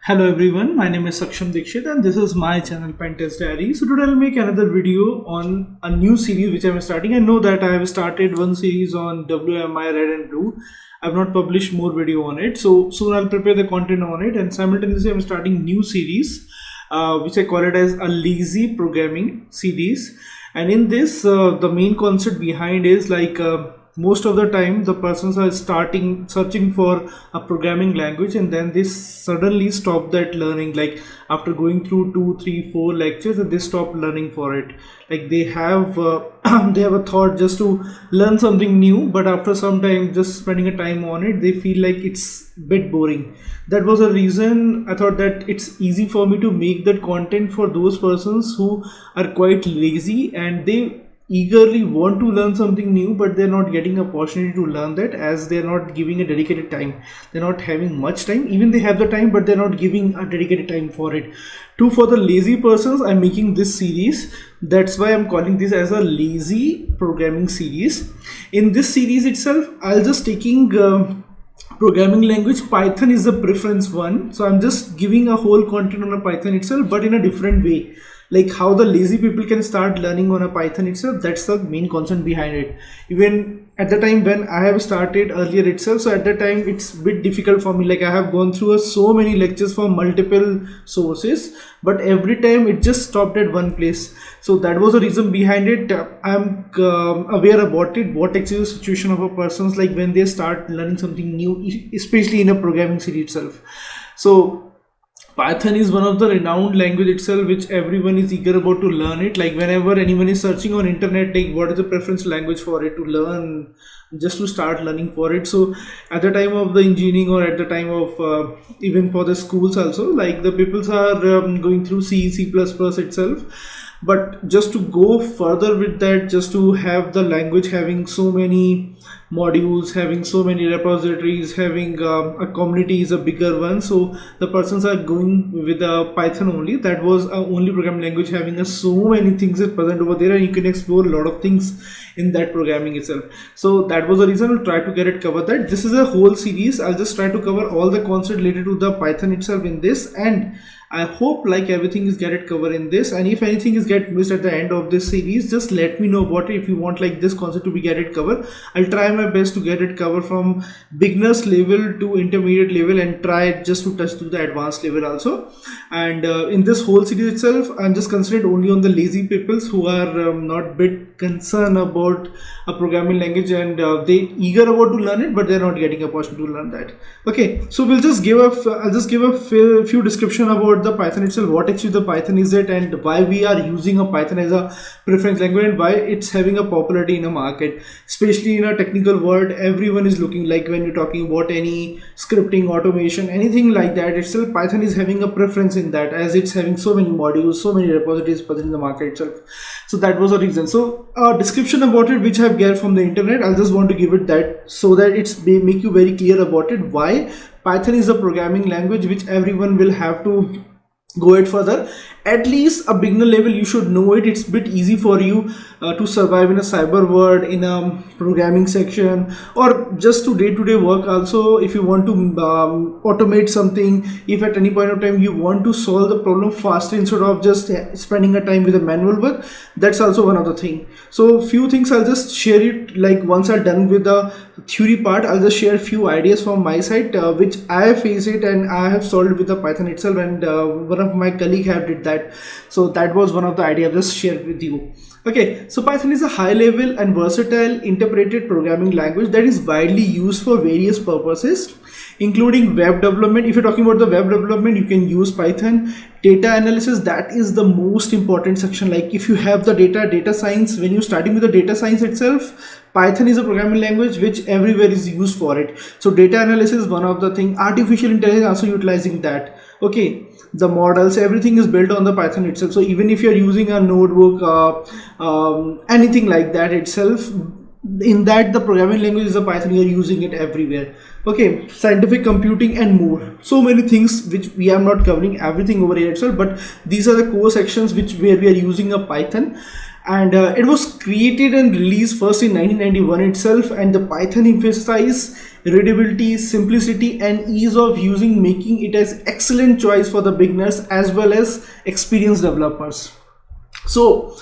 Hello everyone, my name is Saksham Dikshit and this is my channel Pentest Diary. So today I'll make another video on a new series which I'm starting. I know that I have started one series on WMI Red and Blue. I've not published more video on it. So soon I'll prepare the content on it, and simultaneously I'm starting new series which I call it as a lazy programming series. And in this the main concept behind is most of the time the persons are starting searching for a programming language and then they suddenly stop that learning, like after going through 2 3 4 lectures, and they stop learning for it. Like they have they have a thought just to learn something new, but after some time just spending a time on it, they feel like it's a bit boring. That was a reason I thought that it's easy for me to make that content for those persons who are quite lazy and they eagerly want to learn something new, but they're not getting a opportunity to learn that, as they're not giving a dedicated time. They're not having much time. Even they have the time, but they're not giving a dedicated time for it. For the lazy persons, I'm making this series. That's why I'm calling this as a lazy programming series. In this series itself, I'll just taking programming language. Python is the preference one, so I'm just giving a whole content on a Python itself, but in a different way. Like how the lazy people can start learning on a Python itself, that's the main concept behind it. Even at the time when I have started earlier itself, so at that time it's a bit difficult for me. Like I have gone through so many lectures from multiple sources, but every time it just stopped at one place. So that was the reason behind it. I'm aware about it, what actually the situation of a person's like when they start learning something new, especially in a programming series itself. So Python is one of the renowned language itself, which everyone is eager about to learn it. Like whenever anyone is searching on internet, like what is the preference language for it to learn, just to start learning for it. So at the time of the engineering, or at the time of even for the schools also, like the peoples are going through C++ itself. But just to go further with that, just to have the language having so many modules, having so many repositories, having a community is a bigger one, so the persons are going with Python only. That was a only programming language having so many things at present over there, and you can explore a lot of things in that programming itself. So that was the reason I'll try to get it covered. That this is a whole series. I'll just try to cover all the concepts related to the Python itself in this, and I hope like everything is get it covered in this. And if anything is get missed at the end of this series, just let me know about it. If you want like this concept to be get it covered, I'll try my best to get it covered from beginners level to intermediate level, and try just to touch to the advanced level also. And in this whole series itself, I'm just concentrated only on the lazy peoples who are not bit concerned about a programming language, and they eager about to learn it, but they're not getting a opportunity to learn that. Okay, so we'll just give I'll just give a few description about the Python itself, what actually the Python is it, and why we are using a Python as a preference language, and why it's having a popularity in a market, especially in a technical world. Everyone is looking, like when you're talking about any scripting, automation, anything like that itself, Python is having a preference in that, as it's having so many modules, so many repositories present in the market itself. So that was the reason. So a description about it which I have gathered from the internet, I'll just want to give it that, so that it's make you very clear about it, why Python is a programming language which everyone will have to go it further. At least a beginner level you should know it. It's a bit easy for you to survive in a cyber world, in a programming section, or just to day-to-day work also. If you want to automate something, if at any point of time you want to solve the problem faster instead of just spending a time with a manual work, that's also one of the thing. So few things I'll just share it, like once I'm done with the theory part, I'll just share a few ideas from my side which I face it and I have solved with the Python itself, and one of my colleague have did that. So that was one of the ideas I've just shared with you. Okay, so Python is a high level and versatile interpreted programming language that is widely used for various purposes, including web development. If you're talking about the web development, you can use Python. Data analysis, that is the most important section. Like if you have the data science, when you're starting with the data science itself, Python is a programming language which everywhere is used for it. So data analysis is one of the thing. Artificial intelligence also utilizing that. Okay, the models, everything is built on the Python itself. So even if you're using a notebook, anything like that itself, in that the programming language is a Python, you're using it everywhere. Okay, scientific computing and more, so many things which we are not covering everything over here itself, but these are the core sections where we are using a Python. and it was created and released first in 1991 itself, and the Python emphasizes readability, simplicity and ease of using, making it as excellent choice for the beginners as well as experienced developers. So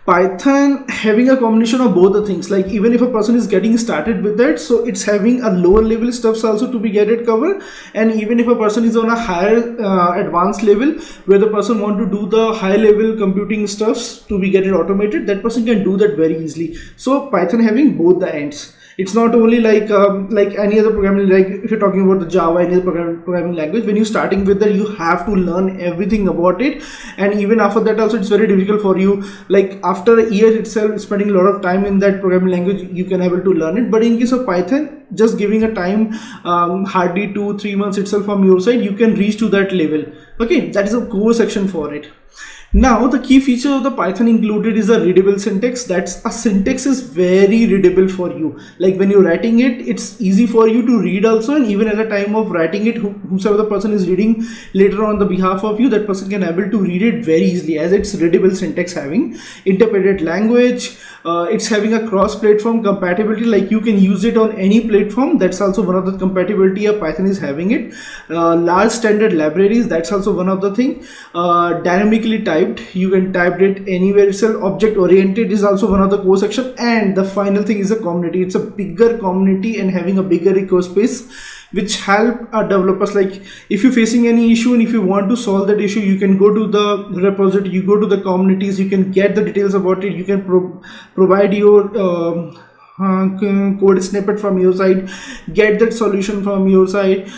Python having a combination of both the things, like even if a person is getting started with that, so it's having a lower level stuffs also to be get it covered, and even if a person is on a higher advanced level where the person want to do the high level computing stuffs to be get it automated, that person can do that very easily. So Python having both the ends. It's not only like any other programming, like if you're talking about the Java, any other programming language, when you're starting with that, you have to learn everything about it, and even after that also it's very difficult for you, like after a year itself spending a lot of time in that programming language, you can able to learn it. But in case of Python, just giving a time, hardly 2-3 months itself from your side, you can reach to that level. Okay, that is a core section for it. Now the key feature of the Python included is a readable syntax. That's a syntax is very readable for you. Like when you're writing it, it's easy for you to read also, and even at the time of writing it, whosoever the person is reading later on the behalf of you, that person can able to read it very easily, as it's readable syntax having interpreted language. It's having a cross-platform compatibility, like you can use it on any platform. That's also one of the compatibility of Python is having it. Large standard libraries, that's also one of the thing. Dynamically typed, you can type it anywhere itself. Object oriented is also one of the core section, and the final thing is a community. It's a bigger community and having a bigger ecospace, which help developers. Like if you're facing any issue and if you want to solve that issue, you can go to the repository, you go to the communities, you can get the details about it, you can provide your code snippet from your side, get that solution from your side,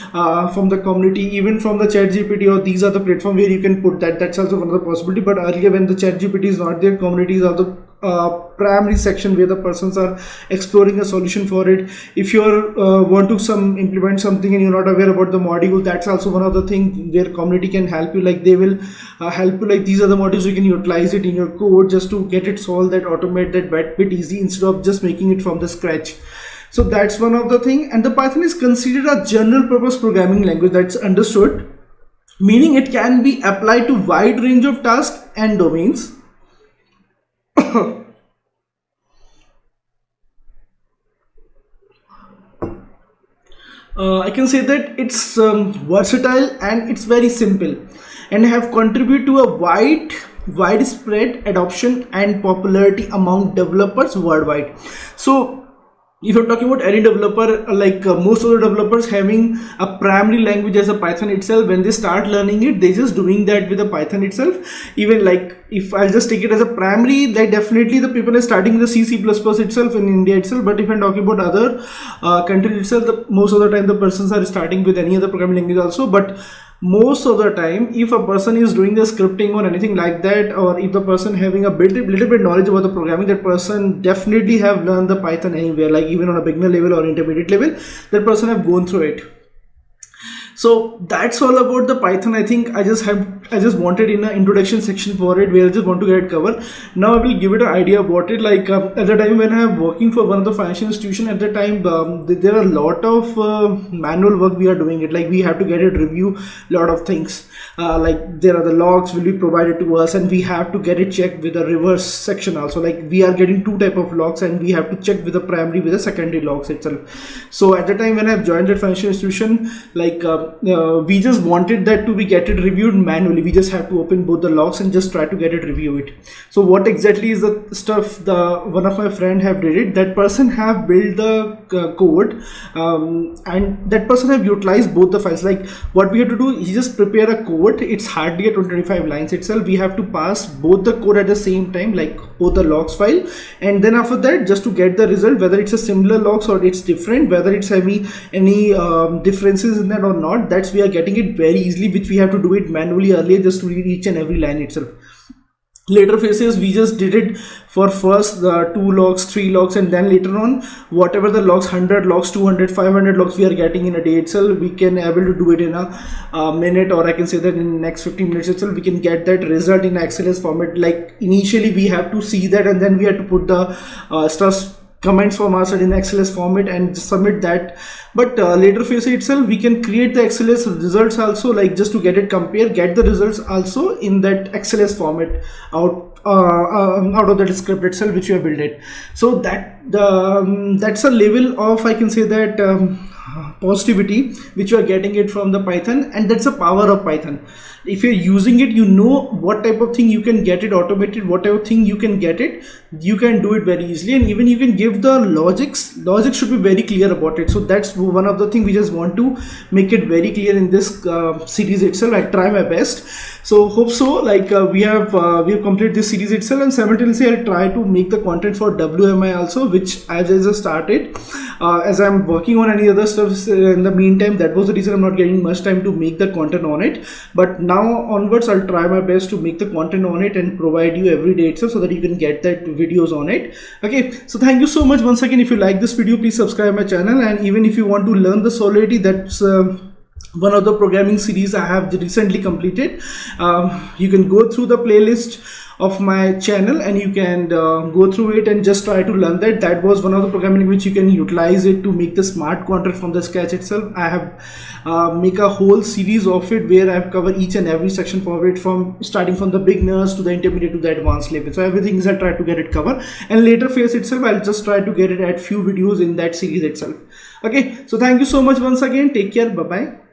from the community, even from the ChatGPT, or these are the platform where you can put that. That's also one of the possibility. But earlier when the ChatGPT is not there, communities are the primary section where the persons are exploring a solution for it. If you're want to implement something and you're not aware about the module, that's also one of the things where community can help you. Like they will help you, like these are the modules, you can utilize it in your code just to get it solved, that automate that bit easy instead of just making it from the scratch. So that's one of the thing. And the Python is considered a general purpose programming language, that's understood, meaning it can be applied to wide range of tasks and domains. I can say that it's versatile and it's very simple, and have contributed to a widespread adoption and popularity among developers worldwide. So if you're talking about any developer, like most of the developers having a primary language as a Python itself, when they start learning it, they just doing that with the Python itself. Even like if I'll just take it as a primary, like definitely the people are starting with the C++ itself in India itself. But if I'm talking about other countries itself, most of the time the persons are starting with any other programming language also. But most of the time, if a person is doing the scripting or anything like that, or if the person having a little bit knowledge about the programming, that person definitely have learned the Python anywhere, like even on a beginner level or intermediate level, that person have gone through it. So that's all about the Python. I think I just wanted in an introduction section for it, where I just want to get it covered. Now I will give it an idea about it. Like at the time when I am working for one of the financial institution, at the time there are a lot of manual work we are doing it. Like we have to get it review lot of things. Like there are the logs will be provided to us, and we have to get it checked with the reverse section also. Like we are getting two type of logs, and we have to check with the primary with the secondary logs itself. So at the time when I have joined that financial institution, like we just wanted that to be get it reviewed manually. We just have to open both the logs and just try to get it review it. So what exactly is the stuff the one of my friend have did it, that person have built the code, and that person have utilized both the files. Like what we have to do, he just prepare a code. It's hardly a 25 lines itself. We have to pass both the code at the same time, like both the logs file, and then after that, just to get the result, whether it's a similar logs or it's different, whether it's having any differences in that or not, that's we are getting it very easily, which we have to do it manually earlier just to read each and every line itself. Later phases, we just did it for first the 2 logs, 3 logs, and then later on whatever the logs, 100 logs, 200, 500 logs we are getting in a day itself, we can able to do it in a minute, or I can say that in the next 15 minutes itself we can get that result in XLS format. Like initially we have to see that, and then we have to put the stuff comments from our side in XLS format and submit that. But later phase itself, we can create the XLS results also, like just to get it compare, get the results also in that XLS format out of the script itself which you have built it. So that's a level of, I can say that, positivity which you are getting it from the Python, and that's the power of Python. If you're using it, you know what type of thing you can get it automated, whatever thing you can get it, you can do it very easily, and even you can give the logic should be very clear about it. So that's one of the things we just want to make it very clear in this series itself. I try my best. So hope so, like we have completed this series itself, and simultaneously I'll try to make the content for WMI also, which I just started. As I'm working on any other stuff in the meantime, that was the reason I'm not getting much time to make the content on it. But now onwards, I'll try my best to make the content on it and provide you every day itself, so that you can get that videos on it. Okay, so thank you so much once again. If you like this video, please subscribe my channel, and even if you want to learn the Solidity, that's one of the programming series I have recently completed. You can go through the playlist of my channel and you can go through it and just try to learn that. That was one of the programming which you can utilize it to make the smart contract from the scratch itself. I have make a whole series of it where I've covered each and every section for it, from starting from the beginners to the intermediate to the advanced level. So everything is I try to get it covered, and later phase itself I'll just try to get it at few videos in that series itself. Okay, so thank you so much once again. Take care. Bye bye.